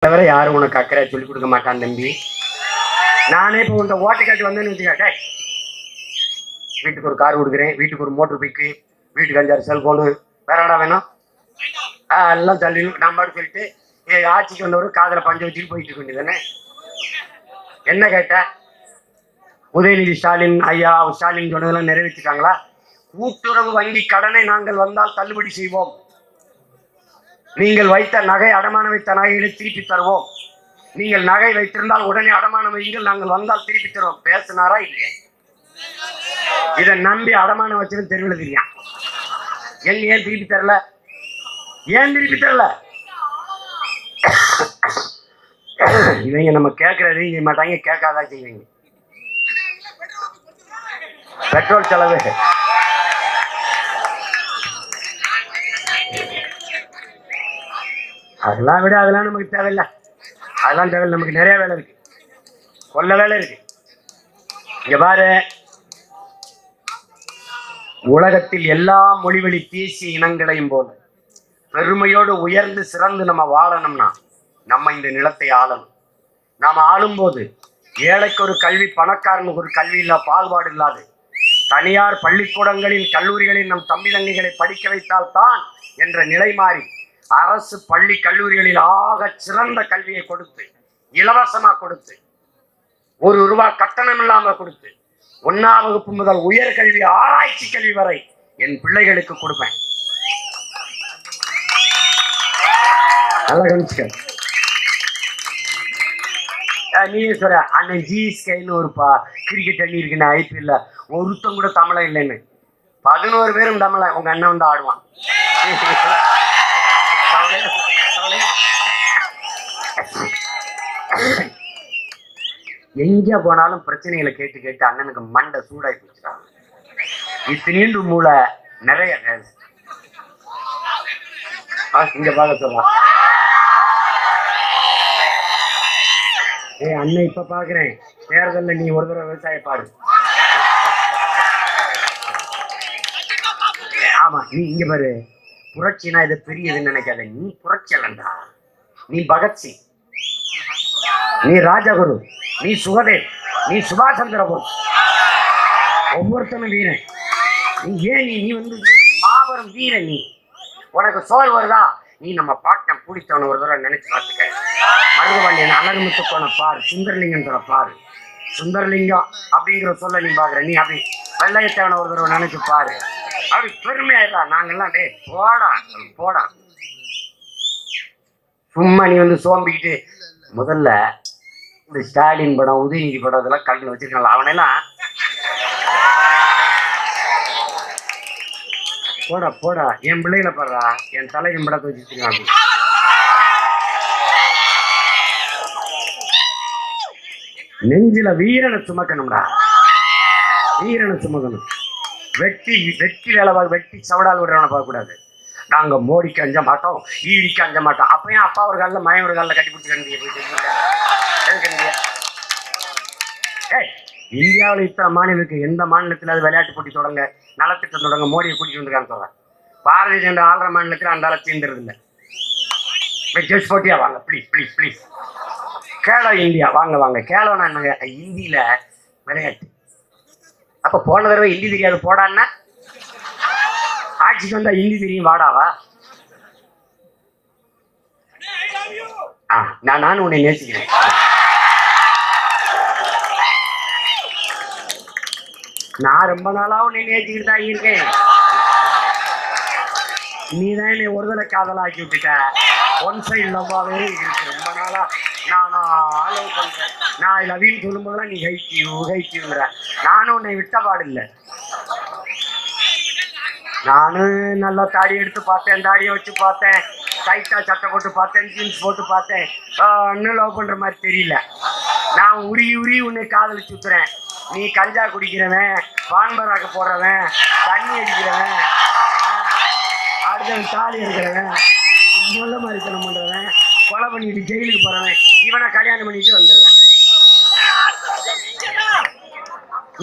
தவிர யாரும் உனக்கு அக்கறையா சொல்லிக் கொடுக்க மாட்டான் தம்பி. நானே இப்போ உங்க ஓட்டை காட்டி வந்தேன்னு வச்சுக்க, வீட்டுக்கு ஒரு கார் கொடுக்குறேன், வீட்டுக்கு ஒரு மோட்டர் பைக்கு, வீட்டுக்கு 5-6 செல்போனு, வேற என்ன வேணும் எல்லாம் தள்ளி நான் பாட்டு சொல்லிட்டு ஆட்சிக்கு வந்தவரு காதல பஞ்ச வச்சுட்டு போயிட்டு இருக்க வேண்டியதானே. என்ன கேட்ட? உதயநிதி ஸ்டாலின் ஐயா ஸ்டாலின் சொன்னதெல்லாம் நிறைவேற்றிட்டாங்களா? கூட்டுறவு வங்கி கடனை நாங்கள் வந்தால் தள்ளுபடி செய்வோம், நீங்கள் வைத்த நகை அடமானம் வைத்த நகைகளை திருப்பி தருவோம், நீங்கள் நகை வைத்திருந்தால் உடனே அடமானம் வைங்கள், நாங்கள் வந்தால் திருப்பி தருவோம். பேசினாரா இல்லையா? இதை நம்பி அடமானம் வச்சிருந்து தெருவில் தெரியா எங்க ஏன் திருப்பி தரல? ஏன் திருப்பி தரல? இவங்க நம்ம கேட்கறது செய்ய மாட்டாங்க, கேட்காதா செய்வீங்க. பெட்ரோல் செலவு அதெல்லாம் விட அதெல்லாம் நமக்கு தேவையில்லை, அதெல்லாம் தேவையில்லை. நமக்கு நிறைய வேலை இருக்கு, கொல்ல வேலை இருக்கு. இங்க பாரு, உலகத்தில் எல்லா மொழிவழி பேசிய இனங்களையும் போல பெருமையோடு உயர்ந்து சிறந்து நம்ம வாழணும்னா நம்ம இந்த நிலத்தை ஆளணும். நாம் ஆளும்போது ஏழைக்கு ஒரு கல்வி, பணக்காரனுக்கு ஒரு கல்வி இல்ல பாகுபாடு இல்லாது தனியார் பள்ளிக்கூடங்களில் கல்லூரிகளில் நம் தம்பி தங்கைகளை படிக்க வைத்தால் தான் என்ற நிலை மாறி அரசு பள்ளி கல்லூரிகளில் ஆக சிறந்த கல்வியை கொடுத்து, இலவசமா கொடுத்து, ₹1 கட்டணம் இல்லாம கொடுத்து, 1ஆம் வகுப்பு முதல் உயர்கல்வி ஆராய்ச்சி கல்வி வரை என் பிள்ளைகளுக்கு கொடுப்பேன். நல்லா கவனிச்சுக்க. நீ சொல்ற அண்ணன் ஜிஎஸ்கைன்னு ஒரு கிரிக்கெட் அணி இருக்குன்னு ஐபிஎல்ல ஒருத்தம் கூட தமிழன் இல்லைன்னு 11 பேரும் தமிழன். உங்க அண்ணன் வந்து ஆடுவான். எங்க போனாலும் பிரச்சனைகளை கேட்டு கேட்டு அண்ணனுக்கு மண்டை சூடாகி போச்சுட்டாங்க. இத்தனீண்டு மூளை நிறைய இங்க பார்க்க சொல்லலாம். அண்ணன் இப்ப பாக்குறேன், தேர்தல்ல நீ ஒரு தடவை விவசாய பாடு. ஆமா, நீ இங்க பாரு, புரட்சினா இது பெரியதுன்னு நினைக்காத. நீ புரட்சி அல்லண்டா, நீ பகத்சிங், நீ ராஜகுரு, நீ சுகதேவ், நீ சுபாஷ் சந்திர போஸ், ஒவ்வொருத்தனும் வீரன். நீ ஏன் நீ வந்து மாபெரும் வீரன். நீ உனக்கு சோல் வருதா? நீ நம்ம பாட்டம் பிடித்தவன ஒரு தடவை நினைச்சு பார்த்துக்க. மருதுபாண்டியன் அழகுமுத்துக்கோனை பாரு, சுந்தரலிங்கம் பாரு. சுந்தரலிங்கம் அப்படிங்கிற சொல்ல நீ பாக்குற. நீ அப்படி வெள்ளையத்தவனை ஒரு தடவை நினைச்சு பாரு. அப்படி பெருமையாயிரா. நாங்கெல்லாம் டே போடா போடா, சும்மா நீ வந்து சோம்பிக்கிட்டு. முதல்ல இந்த ஸ்டாலின் படம், உதயநிதி படம் இதெல்லாம் கல்வியில் வச்சிருக்காங்களா? அவனெல்லாம் போடா போடா. என் பிள்ளைகளை பாடுறா, என் தலைவன் படத்தை வச்சிருக்காங்க. நெஞ்சில வீரனை சுமக்கணும்டா, வீரனை சுமக்கணும். வெட்டி வெட்டி வேலை வெட்டி சவடால் விடுறவனை பார்க்கக்கூடாது. நாங்க மோடிக்கு அஞ்ச மாட்டோம், ஈடிக்கு அஞ்ச மாட்டோம். அப்பயும் அப்பா ஒரு காலில் மயம் ஒரு காலில் கட்டி பிடிச்சி இந்தியாவில் இத்தனை மாநிலம் இருக்கு, எந்த மாநிலத்தில் அது விளையாட்டு போட்டி தொடங்க, நலத்திட்டம் தொடங்க மோடியை கூட்டிட்டு வந்துருக்கான்னு சொல்றேன். பாரதிய ஜனதா ஆள்ற மாநிலத்தில் அந்த அளவு சேர்ந்துருது இல்லை. ஜெஸ் போட்டியா வாங்க please please please. Khelo India வாங்க வாங்க. கேலோனா என்னங்க? இந்தியில விளையாட்டு. அப்ப போன தடவை ஹிந்தி தெரியாது போடான்னா, ஆட்சிக்கு வந்தா ஹிந்தி தெரியும் வாடாவா? நானும் உன்னை நேசிக்கிறேன். நான் ரொம்ப நாளா உன்னை நேசிக்கிட்டு தான் இருக்கேன். நீதான் என்னை ஒரு தடவை காதலாக்கி விட்டுட்ட. ஒன் சைடு லவ்வாவே இருக்கு ரொம்ப நாளா. நான் பண்றேன், நான் லவ்வின்னு சொல்லும் போதெல்லாம் நீ ஹைக்கியூங்கிற. நானும் உன்னை விட்ட பாடு இல்லை. நானும் நல்லா தாடி எடுத்து பார்த்தேன், தாடியை வச்சு பார்த்தேன், டைட்டா சட்டை போட்டு பார்த்தேன், ஜீன்ஸ் போட்டு பார்த்தேன். இன்னும் லவ் பண்ற மாதிரி தெரியல. நான் உருகி உருகி உன்னை காதலிச்சு சுத்துறேன். நீ கஞ்சா குடிக்கிறவன், பான்பராக்க போடுறவன், தண்ணி அடிக்கிறவன், அடுத்தவன் தாலி எடுக்கிறவன், முள்ள மாதிரித்தனம் பண்றவன், கொலை பண்ணிட்டு ஜெயிலுக்கு போறவன், இவனை கல்யாணம் பண்ணிட்டு வந்துடுவேன்.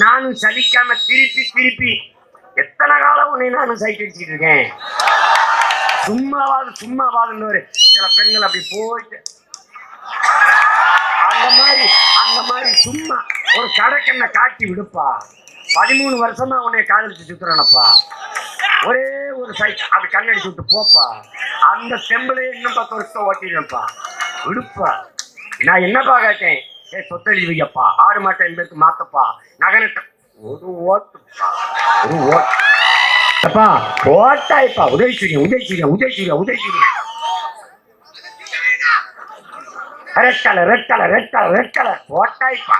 நானும் சலிக்காம திருப்பி திருப்பி எத்தனை காலம் உன்னை நானும் சைட் அடிச்சுட்டு இருக்கேன். சும்மாவாதுன்னு சில பெண்கள் அப்படி போயிட்டு சும்மா ஒரு கடக்கண்ணை காட்டி விடுப்பா. 13 வருஷமா உன்னை காதலிச்சு சுத்துறானப்பா. ஒரே ஒரு சைட் அப்படி கண்ணடிச்சு விட்டு போப்பா. அந்த செம்பிளையே இன்னும் 10 வருஷத்தை ஓட்டிடுப்பா. விடுப்பா. நான் என்னப்பா கேட்டேன்? சொத்தழி வையப்பா, ஆடு மாட்டை என்பதற்கு மாத்தப்பா, நகனட்ட ஒரு ஓட்டுப்பா, ஒரு ஓட்டப்பா, ஓட்டாய்ப்பா. உதயசூரியன் உதயசூரியன் உதயசூரியன் உதயசூரியன் red colour red colour red colour red colour ஓட்டாய்ப்பா.